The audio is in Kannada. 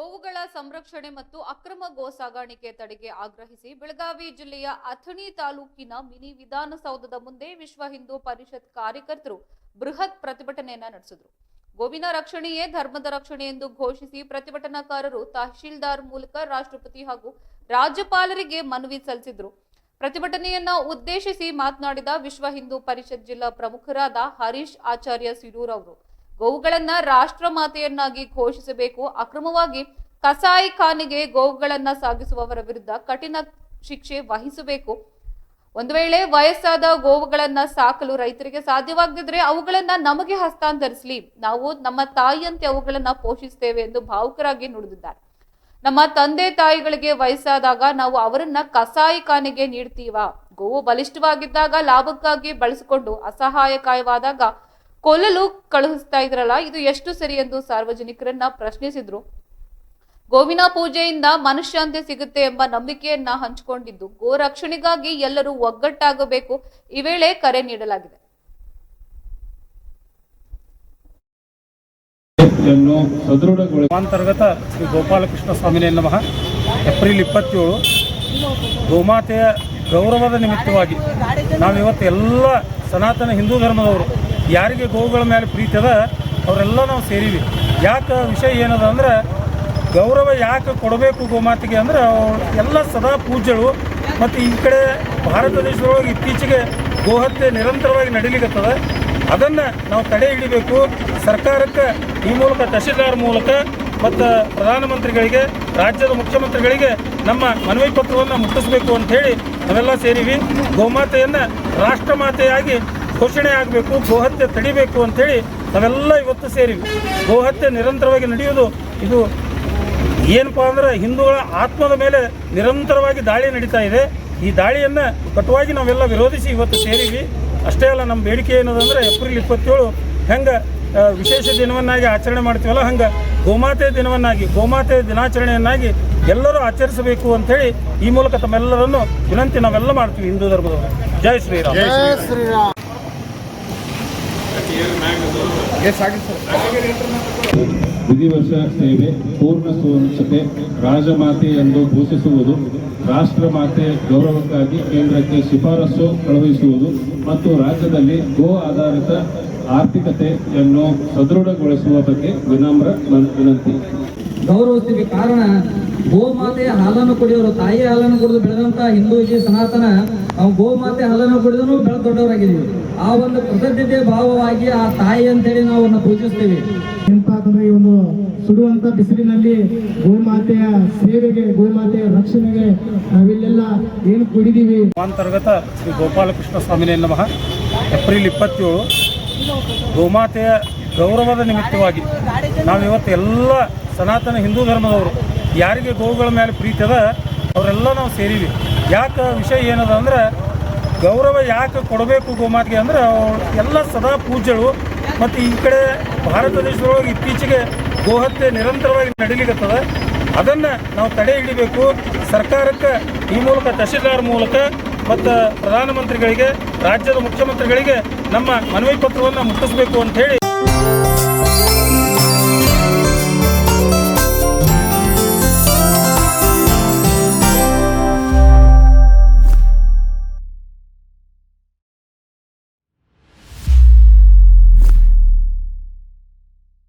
ಗೋವುಗಳ ಸಂರಕ್ಷಣೆ ಮತ್ತು ಅಕ್ರಮ ಗೋ ಸಾಗಾಣಿಕೆ ತಡೆಗೆ ಆಗ್ರಹಿಸಿ ಬೆಳಗಾವಿ ಜಿಲ್ಲೆಯ ಅಥಣಿ ತಾಲೂಕಿನ ಮಿನಿ ವಿಧಾನಸೌಧದ ಮುಂದೆ ವಿಶ್ವ ಹಿಂದೂ ಪರಿಷತ್ ಕಾರ್ಯಕರ್ತರು ಬೃಹತ್ ಪ್ರತಿಭಟನೆಯನ್ನ ನಡೆಸಿದರು. ಗೋವಿನ ರಕ್ಷಣೆಯೇ ಧರ್ಮದ ರಕ್ಷಣೆ ಎಂದು ಘೋಷಿಸಿ ಪ್ರತಿಭಟನಾಕಾರರು ತಹಶೀಲ್ದಾರ್ ಮೂಲಕ ರಾಷ್ಟ್ರಪತಿ ಹಾಗೂ ರಾಜ್ಯಪಾಲರಿಗೆ ಮನವಿ ಸಲ್ಲಿಸಿದರು. ಪ್ರತಿಭಟನೆಯನ್ನ ಉದ್ದೇಶಿಸಿ ಮಾತನಾಡಿದ ವಿಶ್ವ ಹಿಂದೂ ಪರಿಷತ್ ಜಿಲ್ಲಾ ಪ್ರಮುಖರಾದ ಹರೀಶ್ ಆಚಾರ್ಯ ಸಿರೂರ್ ಅವರು, ಗೋವುಗಳನ್ನ ರಾಷ್ಟ್ರ ಮಾತೆಯನ್ನಾಗಿ ಘೋಷಿಸಬೇಕು. ಅಕ್ರಮವಾಗಿ ಕಸಾಯಿಖಾನೆಗೆ ಗೋವುಗಳನ್ನ ಸಾಗಿಸುವವರ ವಿರುದ್ಧ ಕಠಿಣ ಶಿಕ್ಷೆ ವಹಿಸಬೇಕು. ಒಂದು ವೇಳೆ ವಯಸ್ಸಾದ ಗೋವುಗಳನ್ನ ಸಾಕಲು ರೈತರಿಗೆ ಸಾಧ್ಯವಾಗದಿದ್ರೆ ಅವುಗಳನ್ನ ನಮಗೆ ಹಸ್ತಾಂತರಿಸಲಿ. ನಾವು ನಮ್ಮ ತಾಯಿಯಂತೆ ಅವುಗಳನ್ನ ಪೋಷಿಸುತ್ತೇವೆ ಎಂದು ಭಾವುಕರಾಗಿ ನುಡಿದಿದ್ದಾರೆ. ನಮ್ಮ ತಂದೆ ತಾಯಿಗಳಿಗೆ ವಯಸ್ಸಾದಾಗ ನಾವು ಅವರನ್ನ ಕಸಾಯಿಖಾನೆಗೆ ನೀಡ್ತೀವಾ? ಗೋವು ಬಲಿಷ್ಠವಾಗಿದ್ದಾಗ ಲಾಭಕ್ಕಾಗಿ ಬಳಸಿಕೊಂಡು ಅಸಹಾಯಕವಾದಾಗ ಕೊಲ್ಲಲು ಕಳುಹಿಸ್ತಾ ಇದ್ರಲ್ಲ, ಇದು ಎಷ್ಟು ಸರಿ ಎಂದು ಸಾರ್ವಜನಿಕರನ್ನ ಪ್ರಶ್ನಿಸಿದ್ರು. ಗೋವಿನ ಪೂಜೆಯಿಂದ ಮನುಷ್ಯಾಂತೆ ಸಿಗುತ್ತೆ ಎಂಬ ನಂಬಿಕೆಯನ್ನ ಹಂಚಿಕೊಂಡಿದ್ದು ಗೋ ರಕ್ಷಣೆಗಾಗಿ ಎಲ್ಲರೂ ಒಗ್ಗಟ್ಟಾಗಬೇಕು. ಈ ವೇಳೆ ಕರೆ ನೀಡಲಾಗಿದೆ. ಅಂತರ್ಗತ ಶ್ರೀ ಗೋಪಾಲಕೃಷ್ಣ ಸ್ವಾಮಿನೇ ನಮಃ. ಏಪ್ರಿಲ್ 27 ಗೋಮಾತೆಯ ಗೌರವದ ನಿಮಿತ್ತವಾಗಿ ನಾವಿವತ್ತು ಎಲ್ಲ ಸನಾತನ ಹಿಂದೂ ಧರ್ಮದವರು ಯಾರಿಗೆ ಗೋವುಗಳ ಮೇಲೆ ಪ್ರೀತಿ ಅದ ಅವರೆಲ್ಲ ನಾವು ಸೇರಿವಿ. ಯಾಕೆ ವಿಷಯ ಏನದ ಅಂದ್ರೆ, ಗೌರವ ಯಾಕೆ ಕೊಡಬೇಕು ಗೋಮಾತೆಗೆ ಅಂದ್ರೆ, ಎಲ್ಲ ಸದಾ ಪೂಜ್ಯರು. ಮತ್ತು ಈ ಕಡೆ ಭಾರತ ದೇಶದೊಳಗೆ ಇತ್ತೀಚೆಗೆ ಗೋಹತ್ಯೆ ನಿರಂತರವಾಗಿ ನಡೀಲಿಕ್ಕತ್ತದ. ಅದನ್ನು ನಾವು ತಡೆ ಹಿಡಿಬೇಕು. ಸರ್ಕಾರಕ್ಕೆ ಈ ಮೂಲಕ ತಹಶೀಲ್ದಾರ್ ಮೂಲಕ ಮತ್ತು ಪ್ರಧಾನಮಂತ್ರಿಗಳಿಗೆ, ರಾಜ್ಯದ ಮುಖ್ಯಮಂತ್ರಿಗಳಿಗೆ ನಮ್ಮ ಮನವಿ ಪತ್ರವನ್ನು ಮುಟ್ಟಿಸಬೇಕು ಅಂಥೇಳಿ ನಾವೆಲ್ಲ ಸೇರಿವಿ. ಗೋಮಾತೆಯನ್ನು ರಾಷ್ಟ್ರಮಾತೆಯಾಗಿ ಘೋಷಣೆ ಆಗಬೇಕು, ಗೋಹತ್ಯೆ ತಡಿಬೇಕು ಅಂಥೇಳಿ ನಾವೆಲ್ಲ ಇವತ್ತು ಸೇರಿವಿ. ಗೋಹತ್ಯೆ ನಿರಂತರವಾಗಿ ನಡೆಯುವುದು ಇದು ಏನಪ್ಪ ಅಂದ್ರೆ, ಹಿಂದೂಗಳ ಆತ್ಮದ ಮೇಲೆ ನಿರಂತರವಾಗಿ ದಾಳಿ ನಡೀತಾ ಇದೆ. ಈ ದಾಳಿಯನ್ನು ಕಟುವಾಗಿ ನಾವೆಲ್ಲ ವಿರೋಧಿಸಿ ಇವತ್ತು ಸೇರಿವಿ. ಅಷ್ಟೇ ಅಲ್ಲ, ನಮ್ಮ ಬೇಡಿಕೆ ಏನದಂದ್ರೆ, ಏಪ್ರಿಲ್ 27 ಹೆಂಗೆ ವಿಶೇಷ ದಿನವನ್ನಾಗಿ ಆಚರಣೆ ಮಾಡ್ತೀವಲ್ಲ, ಹಂಗೆ ಗೋಮಾತೆ ದಿನವನ್ನಾಗಿ, ಗೋಮಾತೆ ದಿನಾಚರಣೆಯನ್ನಾಗಿ ಎಲ್ಲರೂ ಆಚರಿಸಬೇಕು ಅಂಥೇಳಿ ಈ ಮೂಲಕ ತಮ್ಮೆಲ್ಲರನ್ನು ವಿನಂತಿ ನಾವೆಲ್ಲ ಮಾಡ್ತೀವಿ ಹಿಂದೂ ಧರ್ಮದವರು. ಜೈ ಶ್ರೀರಾಮ್. ಜೈ ಶ್ರೀರಾಮ್. ವಿಧಿವಶ ಸೇವೆ, ಪೂರ್ಣ ಸುರಕ್ಷತೆ, ರಾಜಮಾತೆ ಎಂದು ಘೋಷಿಸುವುದು, ರಾಷ್ಟ್ರಮಾತೆ ಗೌರವಕ್ಕಾಗಿ ಕೇಂದ್ರಕ್ಕೆ ಶಿಫಾರಸು ಕಳುಹಿಸುವುದು ಮತ್ತು ರಾಜ್ಯದಲ್ಲಿ ಗೋ ಆಧಾರಿತ ಆರ್ಥಿಕತೆಯನ್ನು ಸದೃಢಗೊಳಿಸುವ ಬಗ್ಗೆ ವಿನಮ್ರ ವಿನಂತಿ. ಗೌರವಿಸ್ತೀವಿ. ಕಾರಣ ಗೋಮಾತೆಯ ಹಾಲನ್ನು ಕುಡಿಯೋರು, ತಾಯಿಯ ಹಾಲನ್ನು ಕುಡಿದು ಬೆಳೆದಂತ ಹಿಂದೂ ಸನಾತನ ಗೋಮಾತೆ ಹಾಲನ್ನು ಕುಡಿದು ಬೆಳೆದ ದೊಡ್ಡವರಾಗಿದ್ದೀವಿ. ಆ ಒಂದು ಕೃತಜ್ಞತೆ ಭಾವವಾಗಿ ಆ ತಾಯಿ ಅಂತೇಳಿ ನಾವು ಅವನ್ನ ಪೂಜಿಸ್ತೀವಿ. ಎಂತಾದ್ರೆ ಈ ಒಂದು ಸುಡುವಂತ ಬಿಸಿಲಿನಲ್ಲಿ ಗೋಮಾತೆಯ ಸೇವೆಗೆ, ಗೋಮಾತೆಯ ರಕ್ಷಣೆಗೆ ನಾವಿಲ್ಲೆಲ್ಲ ಏನು ಕುಡಿದೀವಿ. ಅಂತರ್ಗತ ಶ್ರೀ ಗೋಪಾಲಕೃಷ್ಣ ಸ್ವಾಮಿನೇ ನಮಃ. ಏಪ್ರಿಲ್ 27 ಗೋಮಾತೆಯ ಗೌರವದ ನಿಮಿತ್ತವಾಗಿ ನಾವಿವತ್ತು ಎಲ್ಲ ಸನಾತನ ಹಿಂದೂ ಧರ್ಮದವರು ಯಾರಿಗೆ ಗೋವುಗಳ ಮೇಲೆ ಪ್ರೀತಿ ಅದ ಅವರೆಲ್ಲ ನಾವು ಸೇರಿವಿ. ಯಾಕೆ ವಿಷಯ ಏನದ ಅಂದ್ರೆ, ಗೌರವ ಯಾಕೆ ಕೊಡಬೇಕು ಗೋಮಾತೆಗೆ ಅಂದ್ರೆ, ಎಲ್ಲ ಸದಾ ಪೂಜ್ಯರು. ಮತ್ತು ಈ ಕಡೆ ಭಾರತ ದೇಶದೊಳಗೆ ಇತ್ತೀಚೆಗೆ ಗೋಹತ್ಯೆ ನಿರಂತರವಾಗಿ ನಡೀಲಿಕ್ಕತ್ತದ. ಅದನ್ನು ನಾವು ತಡೆ ಹಿಡಿಬೇಕು. ಸರ್ಕಾರಕ್ಕೆ ಈ ಮೂಲಕ ತಹಶೀಲ್ದಾರ್ ಮೂಲಕ ಮತ್ತು ಪ್ರಧಾನಮಂತ್ರಿಗಳಿಗೆ, ರಾಜ್ಯದ ಮುಖ್ಯಮಂತ್ರಿಗಳಿಗೆ ನಮ್ಮ ಮನವಿ ಪತ್ರವನ್ನು ಮುಟ್ಟಿಸಬೇಕು ಅಂಥೇಳಿ